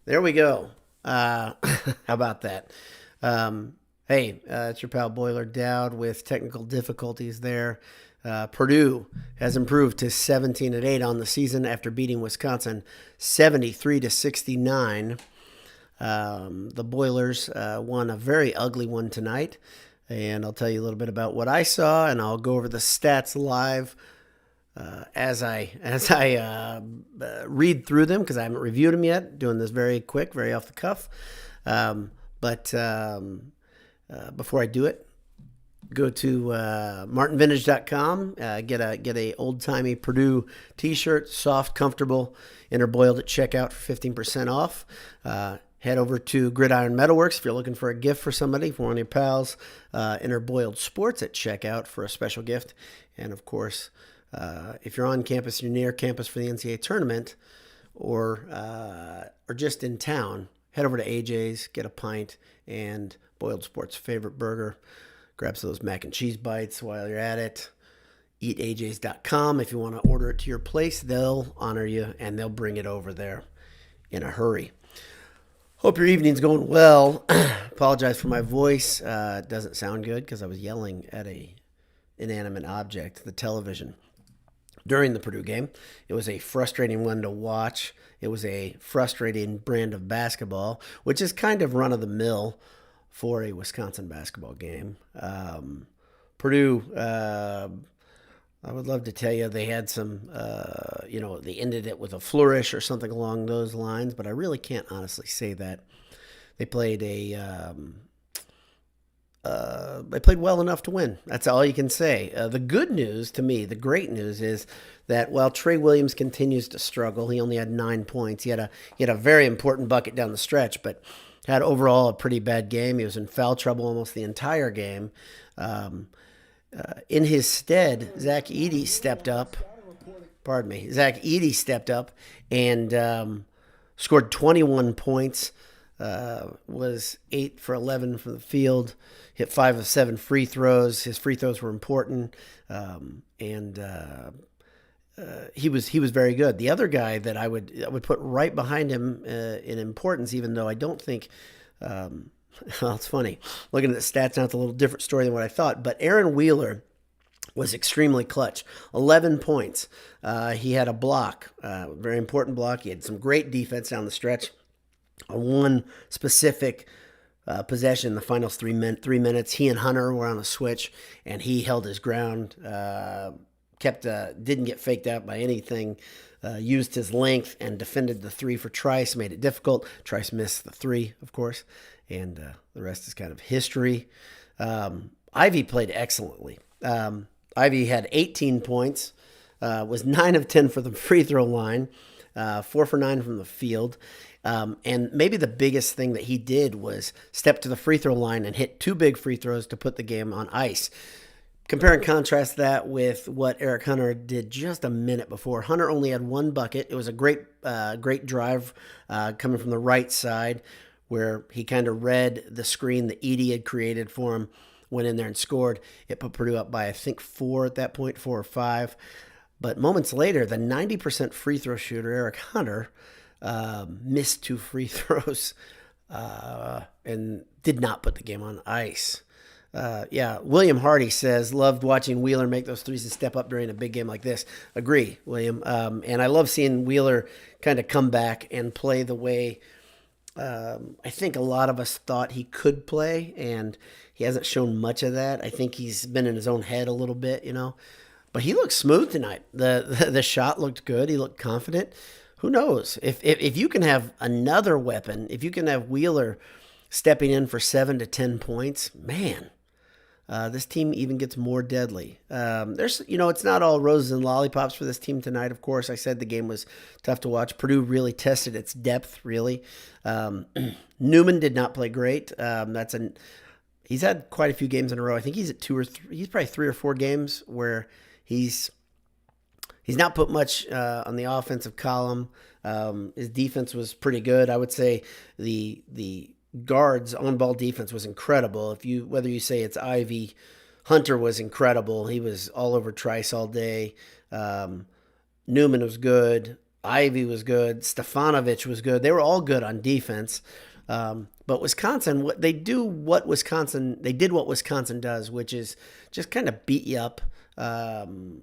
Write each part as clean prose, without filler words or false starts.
There we go. How about that? It's your pal Boiler Dowd with technical difficulties there. Purdue has improved to 17-8 on the season after beating Wisconsin 73-69. The Boilers won a very ugly one tonight, and I'll tell you a little bit about what I saw, and I'll go over the stats live as I read through them because I haven't reviewed them yet. Doing this very quick, very off the cuff. Before I do it, go to martinvintage.com. Get a old timey Purdue T-shirt, soft, comfortable, interboiled at checkout for 15% off. Head over to Gridiron Metalworks if you're looking for a gift for somebody, for one of your pals. Interboiled Sports at checkout for a special gift, and of course, if you're on campus, you're near campus for the NCAA tournament, or just in town, head over to AJ's, get a pint, and Boiled Sports' favorite burger. Grab some of those mac and cheese bites while you're at it. EatAJ's.com. If you want to order it to your place, they'll honor you, and they'll bring it over there in a hurry. Hope your evening's going well. Apologize for my voice. It doesn't sound good because I was yelling at a inanimate object, the television, during the Purdue game. It was a frustrating one to watch. It was a frustrating brand of basketball, which is kind of run-of-the-mill for a Wisconsin basketball game. Purdue, I would love to tell you they had some, they ended it with a flourish or something along those lines, but I really can't honestly say that. They played they played well enough to win. That's all you can say. The good news to me, the great news is that while Trey Williams continues to struggle, he only had 9 points. He had a very important bucket down the stretch, but had overall a pretty bad game. He was in foul trouble almost the entire game. In his stead, Zach Edey stepped up. Pardon me. Zach Edey stepped up and scored 21 points. Was 8 for 11 from the field, hit 5 of 7 free throws. His free throws were important, and he was very good. The other guy that I would put right behind him in importance, even though I don't think. Well, it's funny. Looking at the stats now, it's a little different story than what I thought. But Aaron Wheeler was extremely clutch. 11 points. He had a block, very important block. He had some great defense down the stretch. On one specific possession, the final 3 minutes, he and Hunter were on a switch, and he held his ground. Didn't get faked out by anything. Used his length and defended the three for Trice, made it difficult. Trice missed the three, of course, and the rest is kind of history. Ivey played excellently. Ivey had 18 points, was 9 of 10 for the free throw line, 4 for 9 from the field. And maybe the biggest thing that he did was step to the free throw line and hit 2 big free throws to put the game on ice. Compare and contrast that with what Eric Hunter did just a minute before. Hunter only had 1 bucket. It was a great drive coming from the right side where he kind of read the screen that Edey had created for him, went in there and scored. It put Purdue up by, I think, 4 at that point, 4 or 5. But moments later, the 90% free throw shooter, Eric Hunter, missed 2 free throws and did not put the game on ice. William Hardy says, loved watching Wheeler make those threes and step up during a big game like this. Agree, William. And I love seeing Wheeler kind of come back and play the way I think a lot of us thought he could play, and he hasn't shown much of that. I think he's been in his own head a little bit, But he looked smooth tonight. The shot looked good. He looked confident. Who knows? If you can have another weapon, if you can have Wheeler stepping in for 7 to 10 points, man, this team even gets more deadly. It's not all roses and lollipops for this team tonight. Of course, I said the game was tough to watch. Purdue really tested its depth, really. Newman did not play great. He's had quite a few games in a row. I think he's at 2 or 3. He's probably 3 or 4 games where he's not put much on the offensive column. His defense was pretty good. I would say the guards on-ball defense was incredible. Whether you say it's Ivey, Hunter was incredible. He was all over Trice all day. Newman was good. Ivey was good. Stefanovic was good. They were all good on defense. But Wisconsin, they did what Wisconsin does, which is just kind of beat you up,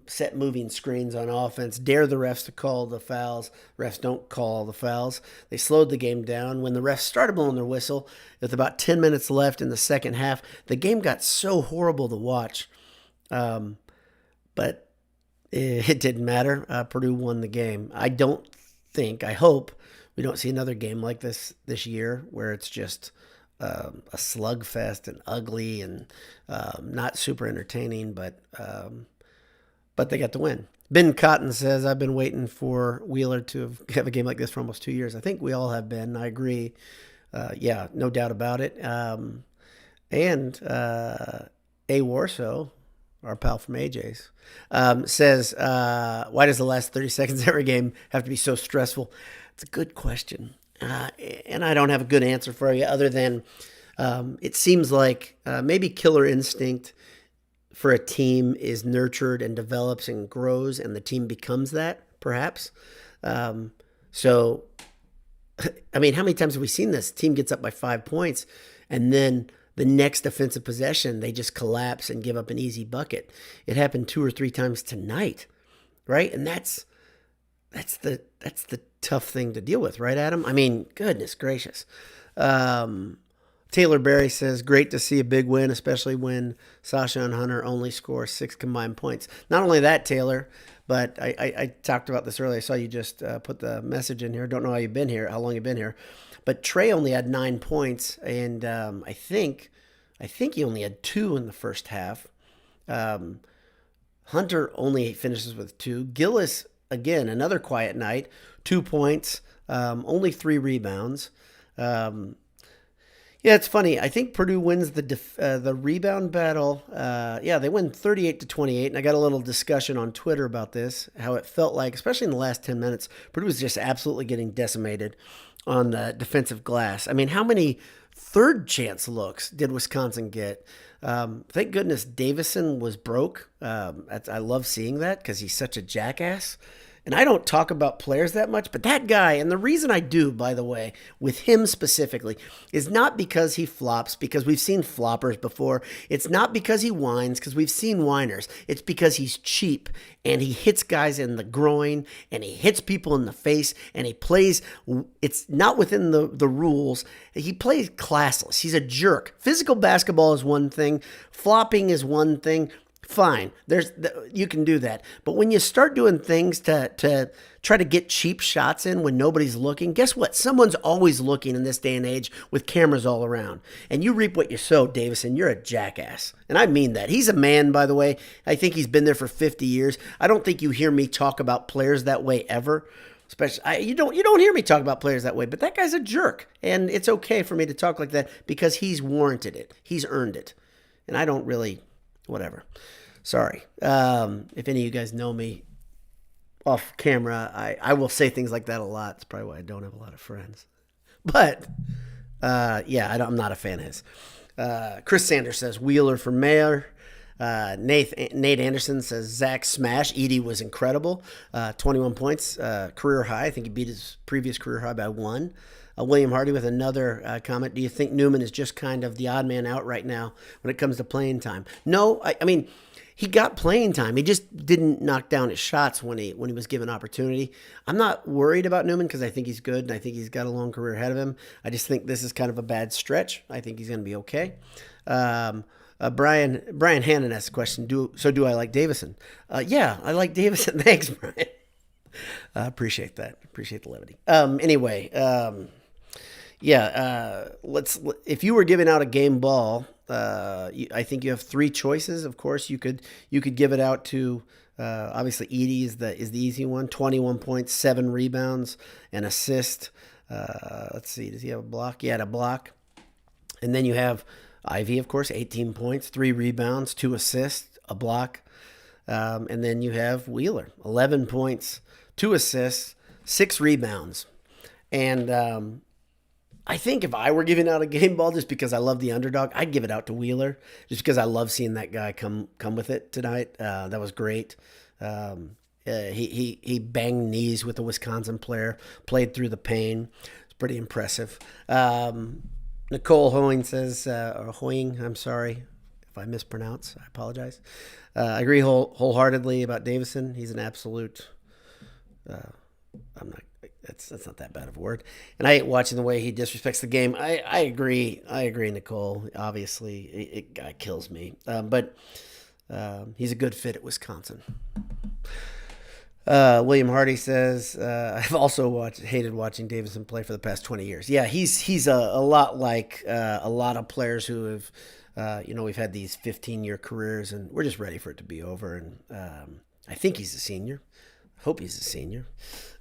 set moving screens on offense, dare the refs to call the fouls. Refs don't call the fouls. They slowed the game down. When the refs started blowing their whistle, with about 10 minutes left in the second half, the game got so horrible to watch. But it didn't matter. Purdue won the game. I hope we don't see another game like this year where it's just a slugfest and ugly and not super entertaining, but they got the win. Ben Cotton says, I've been waiting for Wheeler to have a game like this for almost 2 years. I think we all have been. I agree. Yeah, no doubt about it. And A. Warso, our pal from AJ's, says, why does the last 30 seconds of every game have to be so stressful? It's a good question. And I don't have a good answer for you other than it seems like maybe killer instinct for a team is nurtured and develops and grows, and the team becomes that, perhaps. So, I mean, how many times have we seen this? Team gets up by 5 points, and then the next defensive possession, they just collapse and give up an easy bucket. It happened 2 or 3 times tonight, right? And that's the tough thing to deal with, right, Adam? I mean, goodness gracious. Taylor Berry says, great to see a big win, especially when Sasha and Hunter only score 6 combined points. Not only that, Taylor, but I talked about this earlier. I saw you just put the message in here. Don't know how long you've been here. But Trey only had 9 points, and I think he only had 2 in the first half. Hunter only finishes with 2. Gillis, again, another quiet night, 2 points, only 3 rebounds. Yeah, it's funny. I think Purdue wins the rebound battle. They win 38-28, and I got a little discussion on Twitter about this, how it felt like, especially in the last 10 minutes, Purdue was just absolutely getting decimated on the defensive glass. I mean, how many third chance looks did Wisconsin get? Thank goodness Davison was broke. I love seeing that because he's such a jackass. And I don't talk about players that much, but that guy, and the reason I do, by the way, with him specifically, is not because he flops, because we've seen floppers before. It's not because he whines, because we've seen whiners. It's because he's cheap, and he hits guys in the groin, and he hits people in the face, and he plays, it's not within the rules. He plays classless. He's a jerk. Physical basketball is one thing. Flopping is one thing. Fine, you can do that. But when you start doing things to try to get cheap shots in when nobody's looking, guess what? Someone's always looking in this day and age with cameras all around. And you reap what you sow, Davison. You're a jackass. And I mean that. He's a man, by the way. I think he's been there for 50 years. I don't think you hear me talk about players that way ever. Especially, you don't hear me talk about players that way, but that guy's a jerk. And it's okay for me to talk like that because he's warranted it. He's earned it. And I don't really, whatever. Sorry. If any of you guys know me off camera, I will say things like that a lot. It's probably why I don't have a lot of friends. But, I'm not a fan of his. Chris Sanders says, Wheeler for mayor. Nate Anderson says, Zach smash. Edey was incredible. 21 points, career high. I think he beat his previous career high by 1. William Hardy with another comment. Do you think Newman is just kind of the odd man out right now when it comes to playing time? No, I mean, he got playing time. He just didn't knock down his shots when he was given opportunity. I'm not worried about Newman because I think he's good and I think he's got a long career ahead of him. I just think this is kind of a bad stretch. I think he's going to be okay. Brian Hannon asked a question. Do I like Davison? Yeah, I like Davison. Thanks, Brian. Appreciate that. Appreciate the levity. If you were giving out a game ball, I think you have 3 choices. Of course, you could give it out to obviously Edey is the easy one. 21 points, 7 rebounds, an assist. Let's see, does he have a block? Yeah, a block. And then you have Ivey, of course, 18 points, 3 rebounds, 2 assists, a block. And then you have Wheeler, 11 points, 2 assists, 6 rebounds. And I think if I were giving out a game ball just because I love the underdog, I'd give it out to Wheeler just because I love seeing that guy come with it tonight. That was great. He banged knees with a Wisconsin player, played through the pain. It's pretty impressive. Nicole Hoing says, or Hoing, I'm sorry if I mispronounce. I apologize. I agree wholeheartedly about Davison. He's an absolute. I'm not. That's not that bad of a word. And I hate watching the way he disrespects the game. I agree. I agree, Nicole. Obviously, it kills me. But he's a good fit at Wisconsin. William Hardy says, I've also hated watching Davison play for the past 20 years. Yeah, he's a lot like a lot of players who have, we've had these 15-year careers, and we're just ready for it to be over. And I think he's a senior. Hope he's a senior.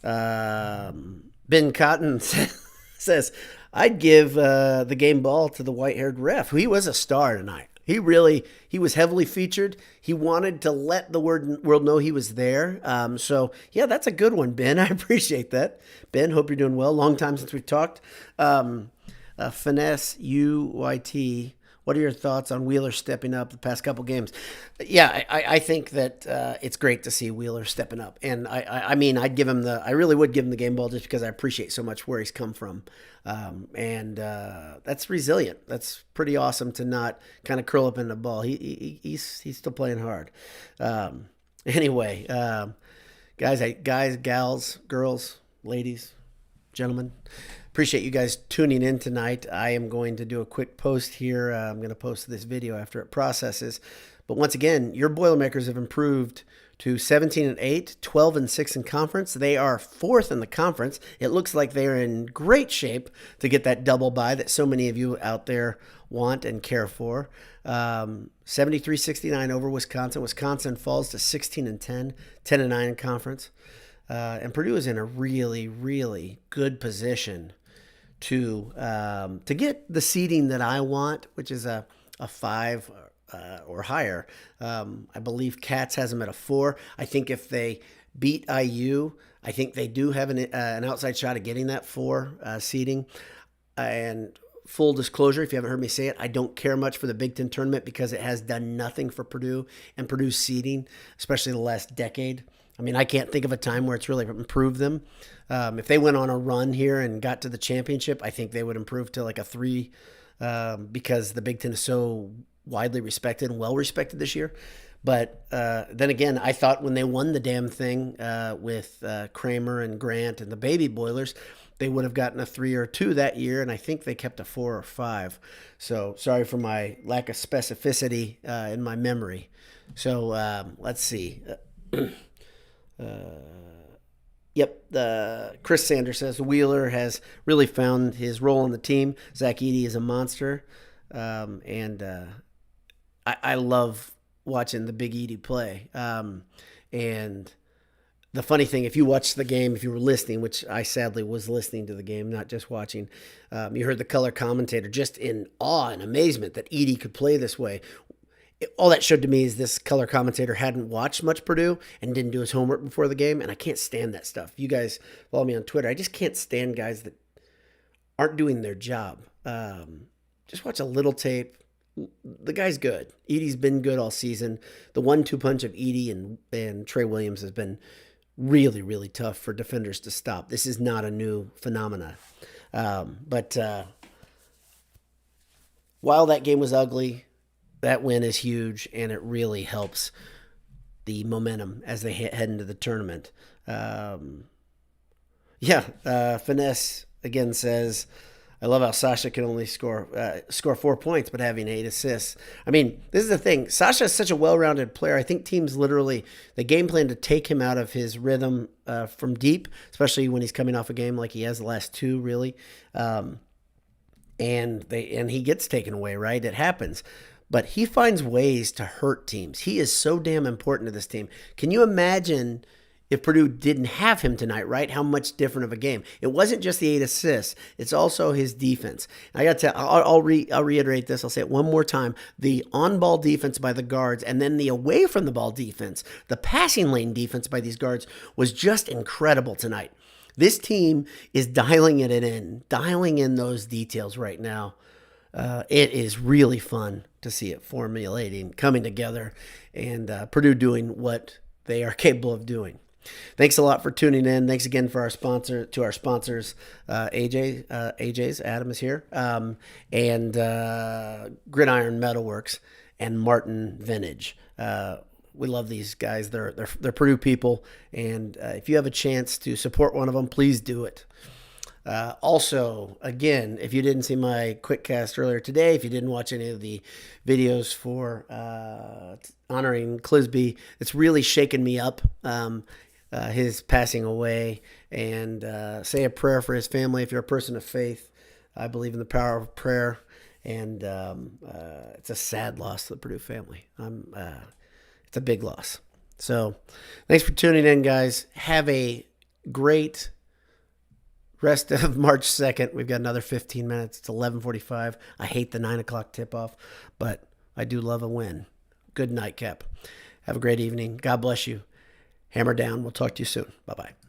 Ben Cotton says, I'd give the game ball to the white-haired ref. He was a star tonight. He was heavily featured. He wanted to let the world know he was there. So, yeah, that's a good one, Ben. I appreciate that. Ben, hope you're doing well. Long time since we've talked. Finesse UYT. What are your thoughts on Wheeler stepping up the past couple games? Yeah, I think that it's great to see Wheeler stepping up. And I mean, I really would give him the game ball just because I appreciate so much where he's come from. And that's resilient. That's pretty awesome to not kind of curl up in the ball. He's still playing hard. Anyway, guys, gals, girls, ladies, gentlemen, appreciate you guys tuning in tonight. I am going to do a quick post here. I'm going to post this video after it processes. But once again, your Boilermakers have improved to 17-8, 12-6 in conference. They are 4th in the conference. It looks like they are in great shape to get that double bye that so many of you out there want and care for. 73-69 over Wisconsin. Wisconsin falls to 16-10, 10-9 in conference. And Purdue is in a really, really good position to get the seeding that I want, which is a 5 or higher. I believe Cats has them at a 4. I think if they beat IU, I think they do have an outside shot at getting that 4 seeding. And full disclosure, if you haven't heard me say it, I don't care much for the Big Ten tournament because it has done nothing for Purdue and Purdue's seeding, especially the last decade. I mean, I can't think of a time where it's really improved them. If they went on a run here and got to the championship, I think they would improve to like a 3 because the Big Ten is so widely respected and well-respected this year. But then again, I thought when they won the damn thing with Kramer and Grant and the baby Boilers, they would have gotten a 3 or 2 that year, and I think they kept a 4 or 5. So sorry for my lack of specificity in my memory. So let's see. Chris Sanders says Wheeler has really found his role on the team. Zach Edey is a monster. I love watching the big Edey play. And the funny thing, if you watched the game, if you were listening, which I sadly was listening to the game, not just watching, you heard the color commentator just in awe and amazement that Edey could play this way. All that showed to me is this color commentator hadn't watched much Purdue and didn't do his homework before the game, and I can't stand that stuff. You guys follow me on Twitter. I just can't stand guys that aren't doing their job. Just watch a little tape. The guy's good. Edey's been good all season. The 1-2 punch of Edey and Trey Williams has been really, really tough for defenders to stop. This is not a new phenomenon. But while that game was ugly, that win is huge, and it really helps the momentum as they head into the tournament. Finesse again says, I love how Sasha can only score 4 points, but having 8 assists. I mean, this is the thing. Sasha is such a well-rounded player. I think teams literally, the game plan to take him out of his rhythm from deep, especially when he's coming off a game like he has the last 2, really. And he gets taken away, right? It happens. But he finds ways to hurt teams. He is so damn important to this team. Can you imagine if Purdue didn't have him tonight, right? How much different of a game. It wasn't just the 8 assists. It's also his defense. I got to I'll reiterate this. I'll say it one more time. The on-ball defense by the guards and then the away from the ball defense, the passing lane defense by these guards was just incredible tonight. This team is dialing in those details right now. It is really fun to see it formulating, coming together, and Purdue doing what they are capable of doing. Thanks a lot for tuning in. Thanks again for our sponsors, AJ's Adam is here, and Gridiron Metalworks and Martin Vintage. We love these guys. They're Purdue people, and if you have a chance to support one of them, please do it. Also, again, if you didn't see my quick cast earlier today, if you didn't watch any of the videos for honoring Clisby, it's really shaken me up, his passing away, and say a prayer for his family. If you're a person of faith, I believe in the power of prayer, and it's a sad loss to the Purdue family. It's a big loss. So thanks for tuning in, guys. Have a great rest of March 2nd. We've got another 15 minutes. It's 11:45. I hate the 9 o'clock tip-off, but I do love a win. Good nightcap. Have a great evening. God bless you. Hammer down. We'll talk to you soon. Bye-bye.